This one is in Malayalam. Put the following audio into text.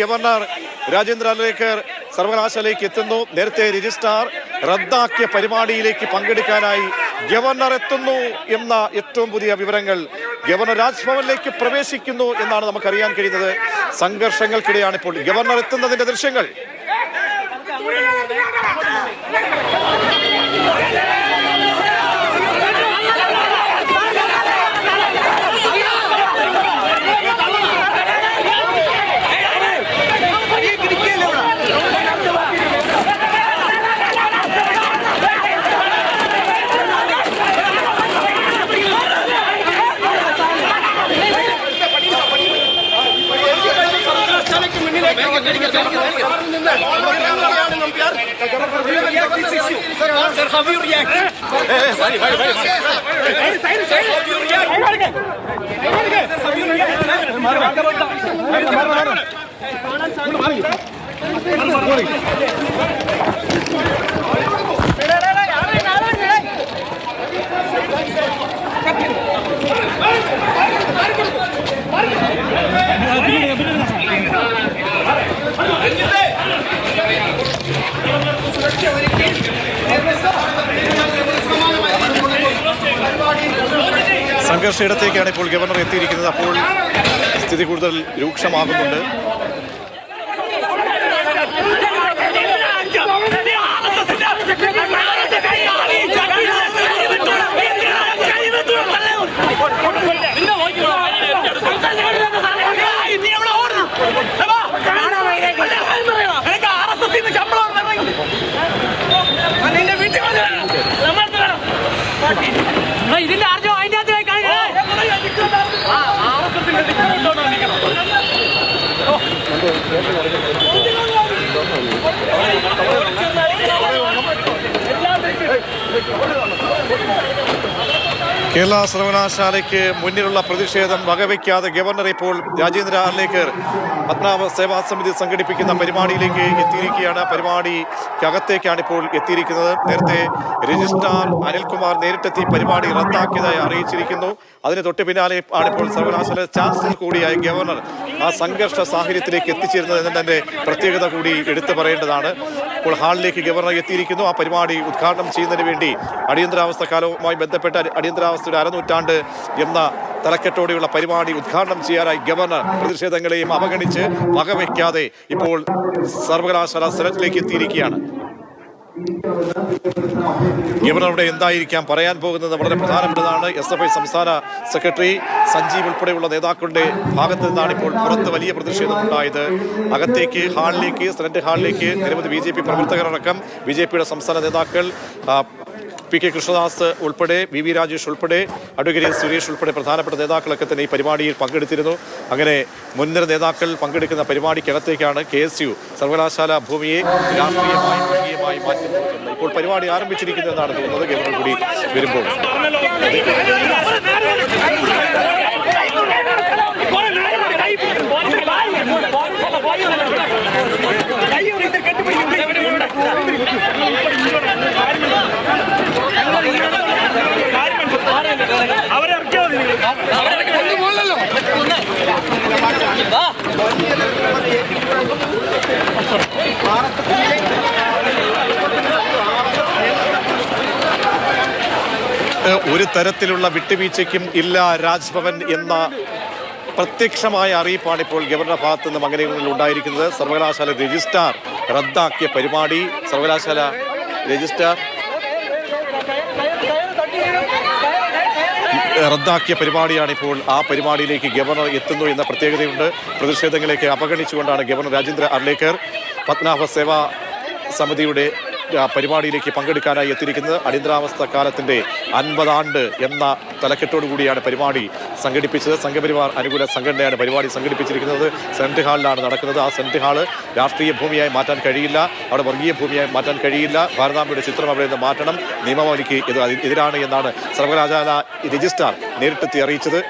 ഗവർണർ രാജേന്ദ്ര അർലേക്കർ സർവകലാശാലയിലേക്ക് എത്തുന്നു. നേരത്തെ രജിസ്ട്രാർ റദ്ദാക്കിയ പരിപാടിയിലേക്ക് പങ്കെടുക്കാനായി ഗവർണർ എത്തുന്നു എന്ന ഏറ്റവും പുതിയ വിവരങ്ങൾ. ഗവർണർ രാജ്ഭവനിലേക്ക് പ്രവേശിക്കുന്നു എന്നാണ് നമുക്കറിയാൻ കഴിയുന്നത്. സംഘർഷങ്ങൾക്കിടെയാണ് ഇപ്പോൾ ഗവർണർ എത്തുന്നതിന്റെ ദൃശ്യങ്ങൾ. Sir, how do you react? Sorry. How do you സംഘർഷ ഇടത്തേക്കാണ് ഇപ്പോൾ ഗവർണർ എത്തിയിരിക്കുന്നത്. അപ്പോൾ സ്ഥിതി കൂടുതൽ രൂക്ഷമാകുന്നുണ്ട്. ഇതിന്റെ ആർജോ അതിന്റെ കേരള സർവകലാശാലയ്ക്ക് മുന്നിലുള്ള പ്രതിഷേധം വകവയ്ക്കാതെ ഗവർണർ ഇപ്പോൾ രാജേന്ദ്ര അർലേക്കർ പത്മനാഭ സേവാ സമിതി സംഘടിപ്പിക്കുന്ന പരിപാടിയിലേക്ക് എത്തിയിരിക്കുകയാണ്. പരിപാടിക്കകത്തേക്കാണ് ഇപ്പോൾ എത്തിയിരിക്കുന്നത്. നേരത്തെ രജിസ്ട്രാർ അനിൽകുമാർ നേരിട്ടെത്തി പരിപാടി റദ്ദാക്കിയതായി അറിയിച്ചിരിക്കുന്നു. അതിന് തൊട്ട് പിന്നാലെ ആണിപ്പോൾ സർവകലാശാല ചാൻസലർ കൂടിയായ ഗവർണർ ആ സംഘർഷ സാഹചര്യത്തിലേക്ക് എത്തിച്ചേരുന്നത് എന്നതിന്റെ പ്രത്യേകത കൂടി എടുത്തു പറയേണ്ടതാണ്. ഇപ്പോൾ ഹാളിലേക്ക് ഗവർണർ എത്തിയിരിക്കുന്നു. ആ പരിപാടി ഉദ്ഘാടനം ചെയ്യുന്നതിന് വേണ്ടി അടിയന്തരാവസ്ഥ കാലവുമായി ബന്ധപ്പെട്ട അടിയന്തരാവസ്ഥയുടെ അരനൂറ്റാണ്ട് എന്ന തലക്കെട്ടോടെയുള്ള പരിപാടി ഉദ്ഘാടനം ചെയ്യാനായി ഗവർണർ പ്രതിഷേധങ്ങളെയും അവഗണിച്ച് വകവയ്ക്കാതെ ഇപ്പോൾ സർവകലാശാല സെനറ്റിലേക്ക് എത്തിയിരിക്കുകയാണ്. ഗവർണറുടെ എന്തായിരിക്കാം പറയാൻ പോകുന്നത് വളരെ പ്രധാനപ്പെട്ടതാണ്. SFI സംസ്ഥാന സെക്രട്ടറി സഞ്ജീവ് ഉൾപ്പെടെയുള്ള നേതാക്കളുടെ ഭാഗത്ത് നിന്നാണ് ഇപ്പോൾ പുറത്ത് വലിയ പ്രതിഷേധം ഉണ്ടായത്. അകത്തേക്ക് സെനറ്റ് ഹാളിലേക്ക് നിരവധി BJP പ്രവർത്തകരടക്കം BJPയുടെ സംസ്ഥാന നേതാക്കൾ PK കൃഷ്ണദാസ് ഉൾപ്പെടെ VV രാജേഷ് ഉൾപ്പെടെ അഡ്വക്കേറ്റ് സുരേഷ് ഉൾപ്പെടെ പ്രധാനപ്പെട്ട നേതാക്കളൊക്കെ തന്നെ ഈ പരിപാടിയിൽ പങ്കെടുത്തിരുന്നു. അങ്ങനെ മുൻനിര നേതാക്കൾ പങ്കെടുക്കുന്ന പരിപാടിക്കകത്തേക്കാണ് KSU സർവകലാശാല ഭൂമിയെ രാഷ്ട്രീയമായി വർഗീയമായി മാറ്റി നിർത്തുന്നത്. ഇപ്പോൾ പരിപാടി ആരംഭിച്ചിരിക്കുന്നു എന്നാണ് തോന്നുന്നത്. ഗവർണർ കൂടി വരുമ്പോൾ ഒരു തരത്തിലുള്ള വിട്ടുവീഴ്ചയ്ക്കും ഇല്ല രാജ്ഭവൻ എന്ന പ്രത്യക്ഷമായ അറിയിപ്പാണ് ഇപ്പോൾ ഗവർണറുടെ ഭാഗത്തു നിന്നും അങ്ങനെയൊന്നും ഉണ്ടായിരിക്കുന്നത്. സർവകലാശാല രജിസ്ട്രാർ റദ്ദാക്കിയ പരിപാടി സർവകലാശാല രജിസ്ട്രാർ റദ്ദാക്കിയ പരിപാടിയാണ്. ഇപ്പോൾ ആ പരിപാടിയിലേക്ക് ഗവർണർ എത്തുന്നു എന്ന പ്രത്യേകതയുണ്ട്. പ്രതിഷേധങ്ങളേക്ക് അവഗണിച്ചുകൊണ്ടാണ് ഗവർണർ രാജേന്ദ്ര അർലേക്കർ പത്മനാഭ സേവാ സമിതിയുടെ പരിപാടിയിലേക്ക് പങ്കെടുക്കാനായി എത്തിയിരിക്കുന്നത്. അടിയന്തരാവസ്ഥ കാലത്തിന്റെ 50 ആണ്ട് എന്ന തലക്കെട്ടോടുകൂടിയാണ് പരിപാടി സംഘടിപ്പിച്ചത്. സംഘപരിവാർ അനുകൂല സംഘടനയാണ് പരിപാടി സംഘടിപ്പിച്ചിരിക്കുന്നത്. സെനറ്റ് ഹാളിലാണ് നടക്കുന്നത്. ആ സെനറ്റ് ഹാള് രാഷ്ട്രീയ ഭൂമിയായി മാറ്റാൻ കഴിയില്ല, അവിടെ വർഗീയ ഭൂമിയായി മാറ്റാൻ കഴിയില്ല. ഭാരതാംബയുടെ ചിത്രം അവിടെ നിന്ന് മാറ്റണം, നിയമം എനിക്ക് എതിരാണ് എന്നാണ് സർവകലാശാല രജിസ്ട്രാർ നേരിട്ടെത്തി അറിയിച്ചത്.